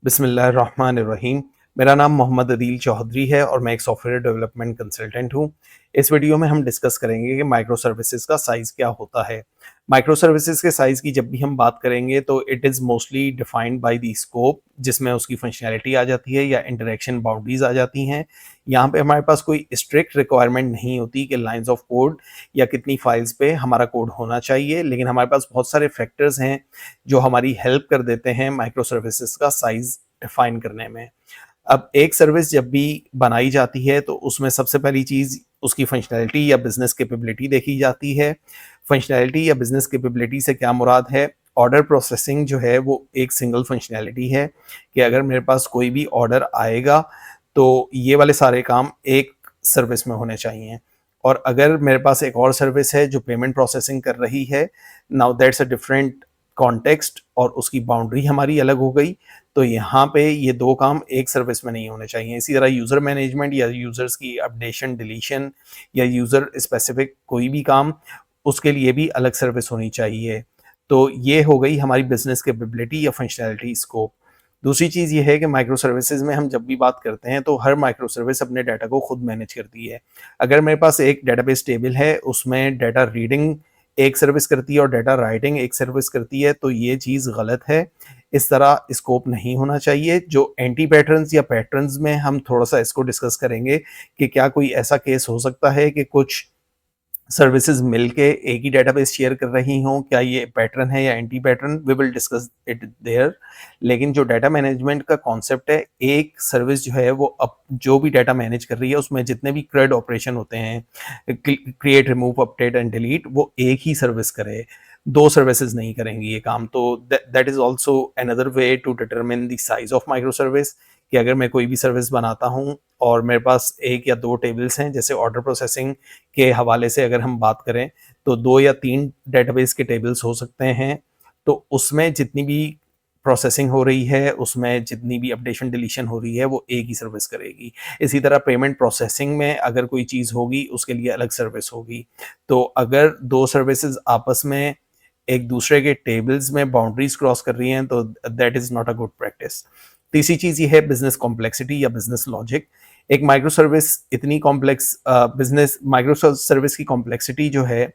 बिस्मिल्लाहिर्रहमानिर्रहीम। मेरा नाम मोहम्मद अदील चौधरी है और मैं एक सॉफ्टवेयर डेवलपमेंट कंसल्टेंट हूँ। इस वीडियो में हम डिस्कस करेंगे कि माइक्रो सर्विसेज का साइज़ क्या होता है। माइक्रो सर्विसेज के साइज़ की जब भी हम बात करेंगे तो it is mostly defined by the scope, जिसमें उसकी फंक्शनैलिटी आ जाती है या इंटरैक्शन बाउंड्रीज़ आ जाती हैं। यहाँ पे हमारे पास कोई स्ट्रिक्ट रिक्वायरमेंट नहीं होती कि लाइन्स ऑफ कोड या कितनी फाइल्स पे हमारा कोड होना चाहिए, लेकिन हमारे पास बहुत सारे फैक्टर्स हैं जो हमारी हेल्प कर देते हैं माइक्रो सर्विसेज का साइज़ डिफाइन करने में। अब एक सर्विस जब भी बनाई जाती है तो उसमें सबसे पहली चीज़ उसकी फंक्शनैलिटी या बिज़नेस कैपेबिलिटी देखी जाती है। फंक्शनैलिटी या बिज़नेस कैपेबिलिटी से क्या मुराद है? ऑर्डर प्रोसेसिंग जो है वो एक सिंगल फंक्शनैलिटी है कि अगर मेरे पास कोई भी ऑर्डर आएगा तो ये वाले सारे काम एक सर्विस में होने चाहिए। और अगर मेरे पास एक और सर्विस है जो पेमेंट प्रोसेसिंग कर रही है, now that's a different context और उसकी बाउंड्री हमारी अलग हो गई। तो यहाँ पे ये दो काम एक सर्विस में नहीं होने चाहिए। इसी तरह यूज़र मैनेजमेंट या यूज़र्स की अपडेशन डिलीशन या यूज़र स्पेसिफिक कोई भी काम, उसके लिए भी अलग सर्विस होनी चाहिए। तो ये हो गई हमारी बिजनेस कैपेबिलिटी या फंक्शनैलिटी स्कोप। दूसरी चीज़ ये है कि माइक्रो सर्विसेज में हम जब भी बात करते हैं तो हर माइक्रो सर्विस अपने डाटा को खुद मैनेज करती है। अगर मेरे पास एक डेटाबेस टेबल है, उसमें डाटा रीडिंग एक सर्विस करती है और डाटा राइटिंग एक सर्विस करती है, तो ये चीज़ गलत है। इस तरह स्कोप नहीं होना चाहिए। जो एंटी पैटर्न्स या पैटर्न्स में हम थोड़ा-सा इसको डिस्कस करेंगे कि क्या कोई ऐसा केस हो सकता है कि कुछ सर्विसेज मिलके एक ही डेटाबेस शेयर कर रही हों, क्या ये पैटर्न है या anti pattern? We will discuss it there. लेकिन जो डाटा मैनेजमेंट का कॉन्सेप्ट है, एक सर्विस जो है वो अब जो भी डाटा मैनेज कर रही है उसमें जितने भी CRUD ऑपरेशन होते हैं, create, remove, update and delete, वो एक ही सर्विस करे, दो सर्विसेज नहीं करेंगी ये काम। तो that is also another way to determine the size of micro service, कि अगर मैं कोई भी सर्विस बनाता हूँ और मेरे पास एक या दो टेबल्स हैं, जैसे ऑर्डर प्रोसेसिंग के हवाले से अगर हम बात करें तो 2 या 3 डेटाबेस के टेबल्स हो सकते हैं। तो उसमें जितनी भी प्रोसेसिंग हो रही है, उसमें जितनी भी अपडेशन डिलीशन हो रही है, वो एक ही सर्विस करेगी। इसी तरह पेमेंट प्रोसेसिंग में अगर कोई चीज़ होगी, उसके लिए अलग सर्विस होगी। तो अगर 2 सर्विसेज़ आपस में एक दूसरे के टेबल्स में बाउंड्रीज क्रॉस कर रही हैं तो that is not a good practice. तीसरी चीज़ ये है बिज़नेस कॉम्प्लेक्सिटी या बिज़नेस लॉजिक। एक माइक्रो सर्विस इतनी कॉम्प्लेक्स बिज़नेस माइक्रो सर्विस की कॉम्प्लेक्सिटी जो है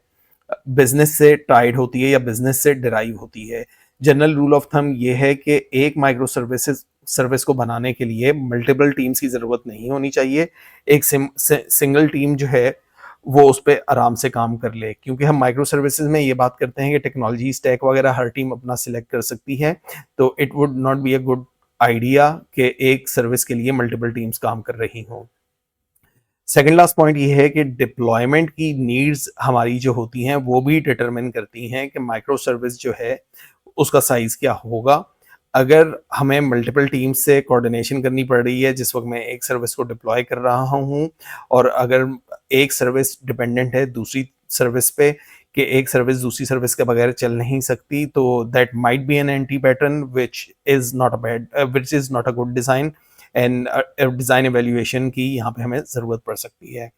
बिज़नेस से टाइड होती है या बिज़नेस से डिराइव होती है। जनरल रूल ऑफ थंब ये है कि एक माइक्रो सर्विस को बनाने के लिए मल्टीपल टीम्स की ज़रूरत नहीं होनी चाहिए। एक सिंगल टीम जो है वो उस पे आराम से काम कर ले, क्योंकि हम माइक्रो सर्विसेज में ये बात करते हैं कि टेक्नोलॉजी स्टैक वगैरह हर टीम अपना सिलेक्ट कर सकती है। तो it would not be a good idea कि एक सर्विस के लिए मल्टीपल टीम्स काम कर रही हों। सेकंड लास्ट पॉइंट ये है कि डिप्लॉयमेंट की नीड्स हमारी जो होती हैं वो भी डिटरमिन करती हैं कि माइक्रो सर्विस जो है उसका साइज़ क्या होगा। अगर हमें मल्टीपल टीम्स से कोऑर्डिनेशन करनी पड़ रही है जिस वक़्त मैं एक सर्विस को डिप्लॉय कर रहा हूँ, और अगर एक सर्विस डिपेंडेंट है दूसरी सर्विस पे कि एक सर्विस दूसरी सर्विस के बगैर चल नहीं सकती, तो that might be an anti pattern which is not a good design. And design evaluation की यहाँ पे हमें ज़रूरत पड़ सकती है।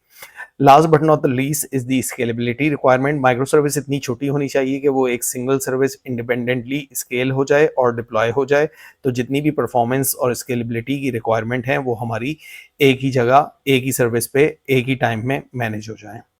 Last but not the least is the scalability requirement. Micro service इतनी छोटी होनी चाहिए कि वो एक सिंगल सर्विस इंडिपेंडेंटली स्केल हो जाए और डिप्लॉय हो जाए। तो जितनी भी परफॉर्मेंस और स्केलेबिलिटी की रिक्वायरमेंट है वो हमारी एक ही जगह, एक ही सर्विस पे, एक ही टाइम में मैनेज हो जाए।